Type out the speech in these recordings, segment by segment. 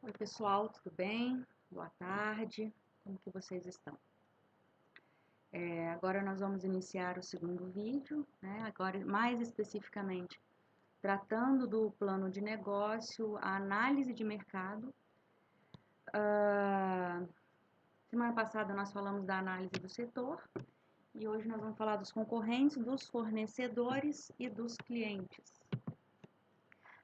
Oi pessoal, tudo bem? Boa tarde, como que vocês estão? Agora nós vamos iniciar o segundo vídeo, né? Agora mais especificamente tratando do plano de negócio, a análise de mercado. Semana passada nós falamos da análise do setor e hoje nós vamos falar dos concorrentes, dos fornecedores e dos clientes.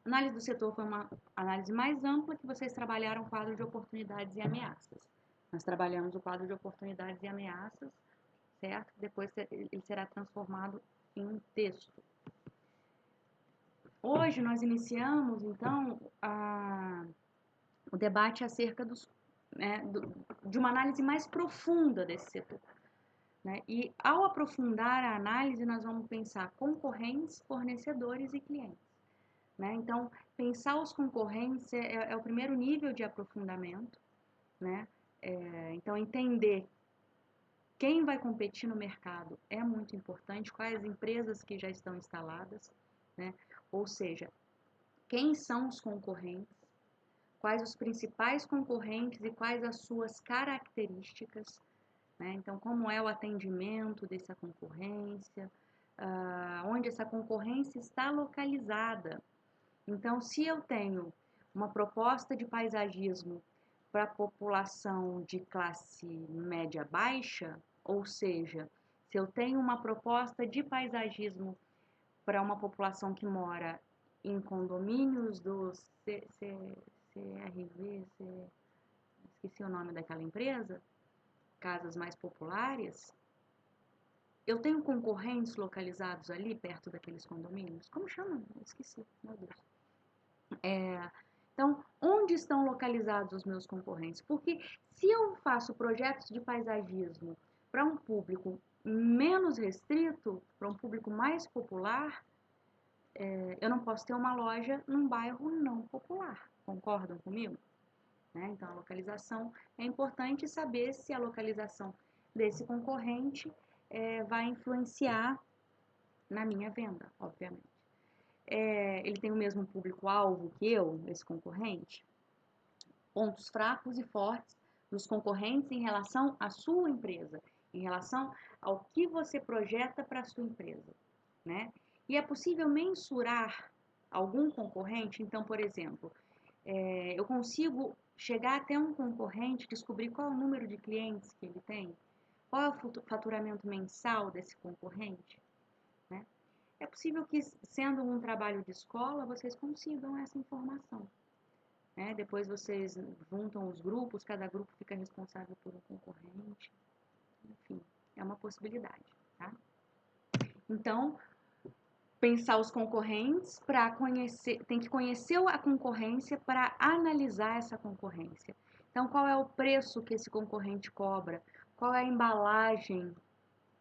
A análise do setor foi uma análise mais ampla que vocês trabalharam o quadro de oportunidades e ameaças. Nós trabalhamos o quadro de oportunidades e ameaças, certo? Depois ele será transformado em um texto. Hoje nós iniciamos, então, o debate acerca de uma análise mais profunda desse setor. Né? E ao aprofundar a análise, nós vamos pensar concorrentes, fornecedores e clientes. Né? Então, pensar os concorrentes é o primeiro nível de aprofundamento. Né? Então, entender quem vai competir no mercado é muito importante, quais empresas que já estão instaladas, né? Ou seja, quem são os concorrentes, quais os principais concorrentes e quais as suas características, né? Então, como é o atendimento dessa concorrência, onde essa concorrência está localizada. Então, se eu tenho uma proposta de paisagismo para a população de classe média baixa, ou seja, se eu tenho uma proposta de paisagismo para uma população que mora em condomínios do CRV, esqueci o nome daquela empresa, casas mais populares, eu tenho concorrentes localizados ali perto daqueles condomínios? Como chama? Esqueci, meu Deus. Então, onde estão localizados os meus concorrentes? Porque se eu faço projetos de paisagismo para um público menos restrito, para um público mais popular, eu não posso ter uma loja num bairro não popular. Concordam comigo? Né? Então, a localização é importante saber se a localização desse concorrente vai influenciar na minha venda, obviamente. Ele tem o mesmo público-alvo que eu, esse concorrente? Pontos fracos e fortes dos concorrentes em relação à sua empresa, em relação ao que você projeta para a sua empresa, né? E é possível mensurar algum concorrente? Então, por exemplo, eu consigo chegar até um concorrente, descobrir qual é o número de clientes que ele tem, qual é o faturamento mensal desse concorrente, né? É possível que, sendo um trabalho de escola, vocês consigam essa informação. Né? Depois vocês juntam os grupos, cada grupo fica responsável por um concorrente. Enfim, é uma possibilidade. Tá? Então, pensar os concorrentes para conhecer, tem que conhecer a concorrência para analisar essa concorrência. Então, qual é o preço que esse concorrente cobra? Qual é a embalagem,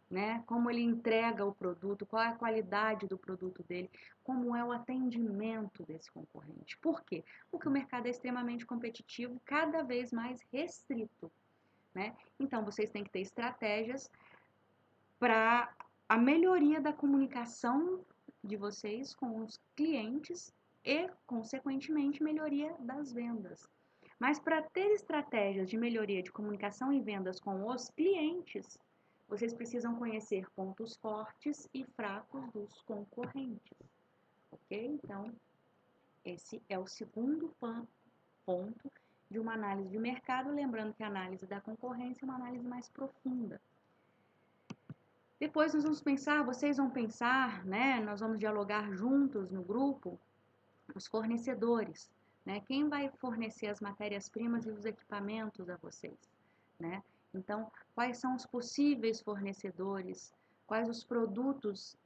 né? Como ele entrega o produto, qual é a qualidade do produto dele, como é o atendimento desse concorrente. Por quê? Porque o mercado é extremamente competitivo, cada vez mais restrito, né? Então, vocês têm que ter estratégias para a melhoria da comunicação de vocês com os clientes e, consequentemente, melhoria das vendas. Mas para ter estratégias de melhoria de comunicação e vendas com os clientes, vocês precisam conhecer pontos fortes e fracos dos concorrentes. Ok? Então, esse é o segundo ponto de uma análise de mercado, lembrando que a análise da concorrência é uma análise mais profunda. Depois nós vamos pensar, vocês vão pensar, né? Nós vamos dialogar juntos no grupo, os fornecedores, né? Quem vai fornecer as matérias-primas e os equipamentos a vocês, né? Então, quais são os possíveis fornecedores? Quais os produtos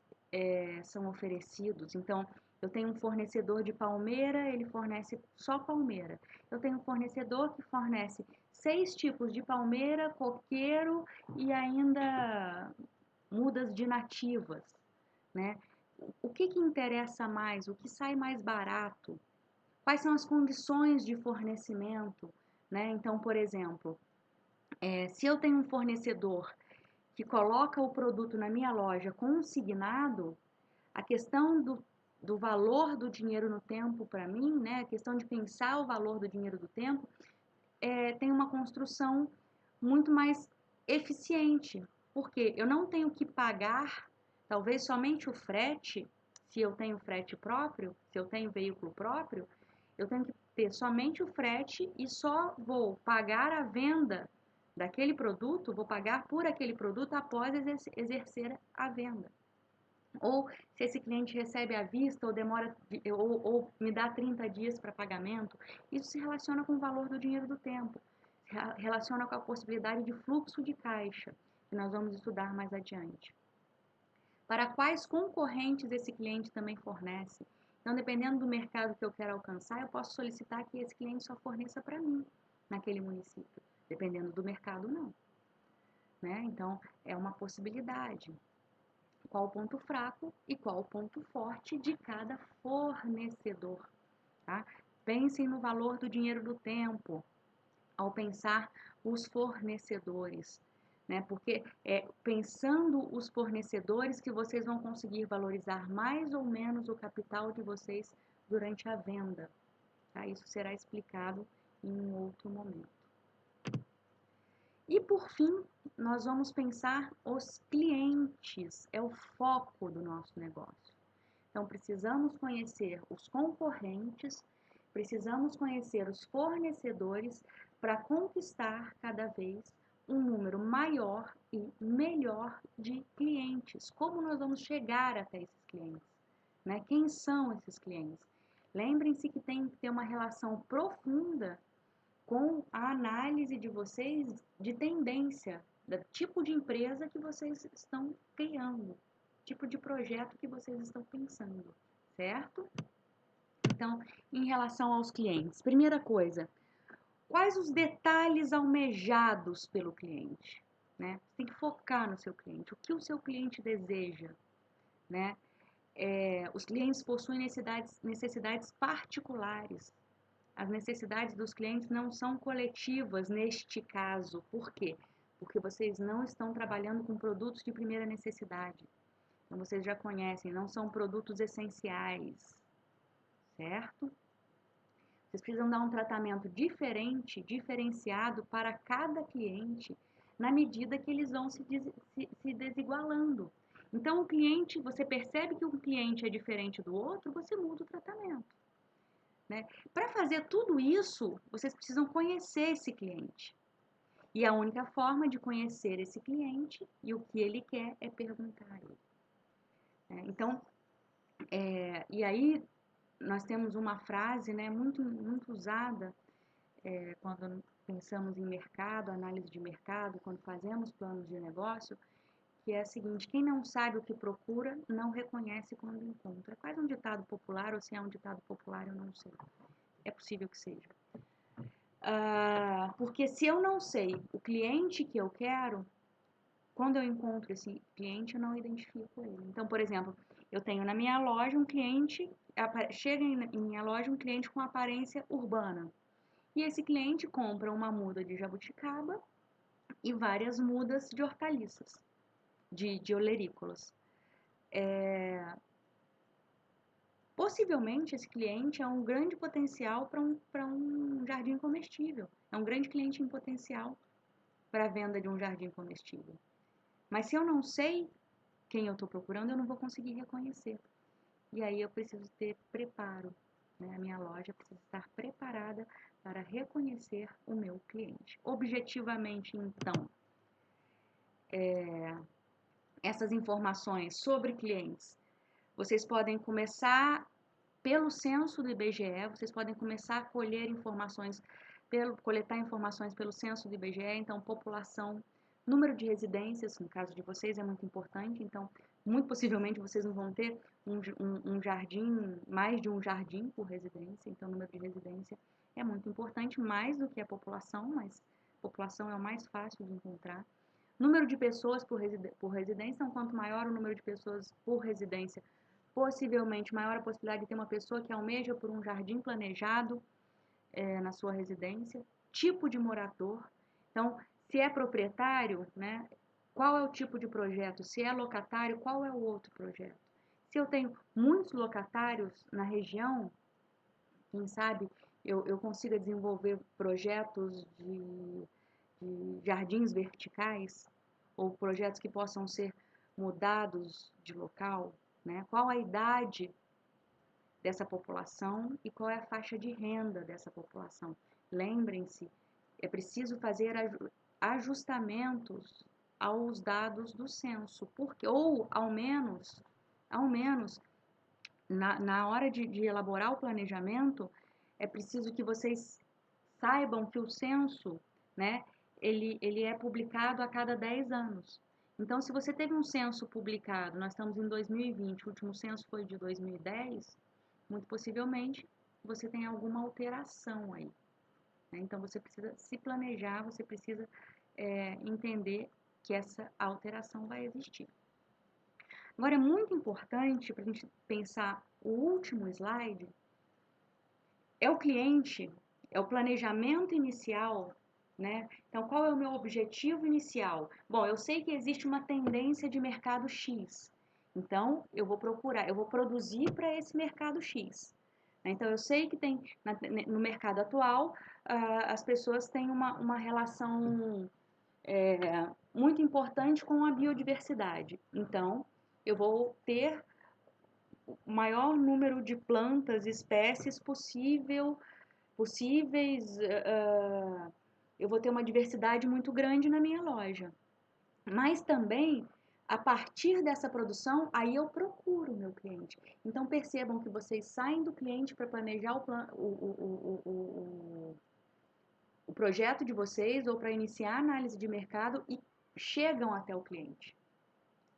são oferecidos? Então, eu tenho um fornecedor de palmeira, ele fornece só palmeira. Eu tenho um fornecedor que fornece 6 tipos de palmeira, coqueiro e ainda mudas de nativas, né? O que interessa mais? O que sai mais barato? Quais são as condições de fornecimento, né? Então, por exemplo, se eu tenho um fornecedor que coloca o produto na minha loja consignado, a questão do valor do dinheiro no tempo para mim, né, a questão de pensar o valor do dinheiro do tempo, tem uma construção muito mais eficiente, porque eu não tenho que pagar, talvez somente o frete, se eu tenho frete próprio, se eu tenho veículo próprio, eu tenho que ter somente o frete e só vou pagar a venda daquele produto, vou pagar por aquele produto após exercer a venda. Ou se esse cliente recebe à vista ou demora ou me dá 30 dias para pagamento, isso se relaciona com o valor do dinheiro do tempo, se relaciona com a possibilidade de fluxo de caixa, que nós vamos estudar mais adiante. Para quais concorrentes esse cliente também fornece? Então, dependendo do mercado que eu quero alcançar, eu posso solicitar que esse cliente só forneça para mim, naquele município. Dependendo do mercado, não. Né? Então, é uma possibilidade. Qual o ponto fraco e qual o ponto forte de cada fornecedor. Tá? Pensem no valor do dinheiro do tempo ao pensar os fornecedores, né? Porque é pensando os fornecedores que vocês vão conseguir valorizar mais ou menos o capital de vocês durante a venda. Tá? Isso será explicado em um outro momento. E por fim, nós vamos pensar os clientes, é o foco do nosso negócio. Então, precisamos conhecer os concorrentes, precisamos conhecer os fornecedores para conquistar cada vez um número maior e melhor de clientes. Como nós vamos chegar até esses clientes? Né? Quem são esses clientes? Lembrem-se que tem que ter uma relação profunda com a análise de vocês de tendência, do tipo de empresa que vocês estão criando, tipo de projeto que vocês estão pensando, certo? Então, em relação aos clientes, primeira coisa, quais os detalhes almejados pelo cliente? Né? Você tem que focar no seu cliente, o que o seu cliente deseja, né? Os clientes possuem necessidades particulares. As necessidades dos clientes não são coletivas neste caso. Por quê? Porque vocês não estão trabalhando com produtos de primeira necessidade. Então, vocês já conhecem, não são produtos essenciais, certo? Vocês precisam dar um tratamento diferente, diferenciado para cada cliente, na medida que eles vão se desigualando. Então, o cliente, você percebe que um cliente é diferente do outro, você muda o tratamento. Né? Para fazer tudo isso, vocês precisam conhecer esse cliente. E a única forma de conhecer esse cliente e o que ele quer é perguntar a ele. Então, e aí nós temos uma frase, né, muito usada quando pensamos em mercado, análise de mercado, quando fazemos planos de negócio, que é a seguinte: quem não sabe o que procura, não reconhece quando encontra. É quase um ditado popular, ou se é um ditado popular, eu não sei. É possível que seja. Porque se eu não sei o cliente que eu quero, quando eu encontro esse cliente, eu não identifico ele. Então, por exemplo, eu tenho na minha loja um cliente, chega em minha loja um cliente com aparência urbana. E esse cliente compra uma muda de jabuticaba e várias mudas de hortaliças, de olerícolas. Possivelmente esse cliente é um grande potencial para um jardim comestível. É um grande cliente em potencial para a venda de um jardim comestível. Mas se eu não sei quem eu estou procurando, eu não vou conseguir reconhecer. E aí eu preciso ter preparo. Né? A minha loja precisa estar preparada para reconhecer o meu cliente. Objetivamente, então, essas informações sobre clientes, vocês podem começar pelo censo do IBGE, vocês podem começar a coletar informações pelo censo do IBGE, então população, número de residências, no caso de vocês é muito importante, então muito possivelmente vocês não vão ter um jardim, mais de um jardim por residência, então o número de residência é muito importante, mais do que a população, mas a população é o mais fácil de encontrar. Número de pessoas por residência, então quanto maior o número de pessoas por residência, possivelmente maior a possibilidade de ter uma pessoa que almeja por um jardim planejado na sua residência. Tipo de morador, então se é proprietário, né, qual é o tipo de projeto? Se é locatário, qual é o outro projeto? Se eu tenho muitos locatários na região, quem sabe eu consiga desenvolver projetos de jardins verticais ou projetos que possam ser mudados de local, né? Qual a idade dessa população e qual é a faixa de renda dessa população. Lembrem-se, é preciso fazer ajustamentos aos dados do censo, porque, ou ao menos na hora de elaborar o planejamento, é preciso que vocês saibam que o censo, né, ele é publicado a cada 10 anos. Então, se você teve um censo publicado, nós estamos em 2020, o último censo foi de 2010, muito possivelmente você tem alguma alteração aí, né? Então, você precisa se planejar, você precisa entender que essa alteração vai existir. Agora, é muito importante para a gente pensar o último slide, é o cliente, é o planejamento inicial, né? Então, qual é o meu objetivo inicial? Bom, eu sei que existe uma tendência de mercado X, então eu vou procurar, eu vou produzir para esse mercado X. Então, eu sei que tem no mercado atual, as pessoas têm uma relação muito importante com a biodiversidade. Então, eu vou ter o maior número de plantas, espécies possíveis, eu vou ter uma diversidade muito grande na minha loja. Mas também, a partir dessa produção, aí eu procuro o meu cliente. Então, percebam que vocês saem do cliente para planejar o projeto de vocês ou para iniciar a análise de mercado e chegam até o cliente.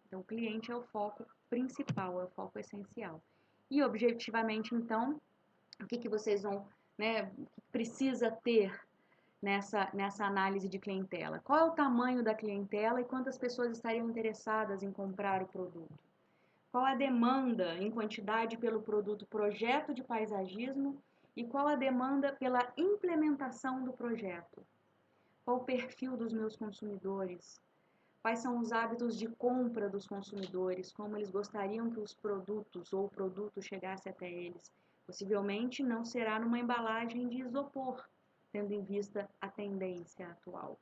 Então, o cliente é o foco principal, é o foco essencial. E, objetivamente, então, o que vocês vão, né, o que precisa ter nessa análise de clientela? Qual é o tamanho da clientela e quantas pessoas estariam interessadas em comprar o produto? Qual a demanda em quantidade pelo produto projeto de paisagismo e qual a demanda pela implementação do projeto? Qual o perfil dos meus consumidores? Quais são os hábitos de compra dos consumidores? Como eles gostariam que os produtos ou o produto chegasse até eles? Possivelmente não será numa embalagem de isopor, tendo em vista a tendência atual.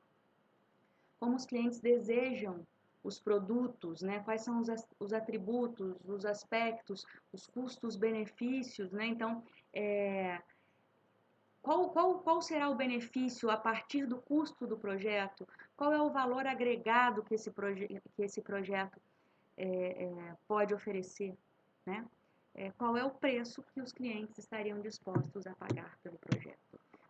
Como os clientes desejam os produtos, né? Quais são os atributos, os aspectos, os custos-benefícios, né? Então, qual será o benefício a partir do custo do projeto? Qual é o valor agregado que esse projeto pode oferecer, né? Qual é o preço que os clientes estariam dispostos a pagar pelo projeto?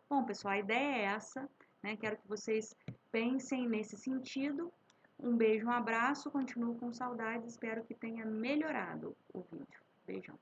Bom, pessoal, a ideia é essa, né? Quero que vocês pensem nesse sentido. Um beijo, um abraço, continuo com saudades, espero que tenha melhorado o vídeo. Beijão.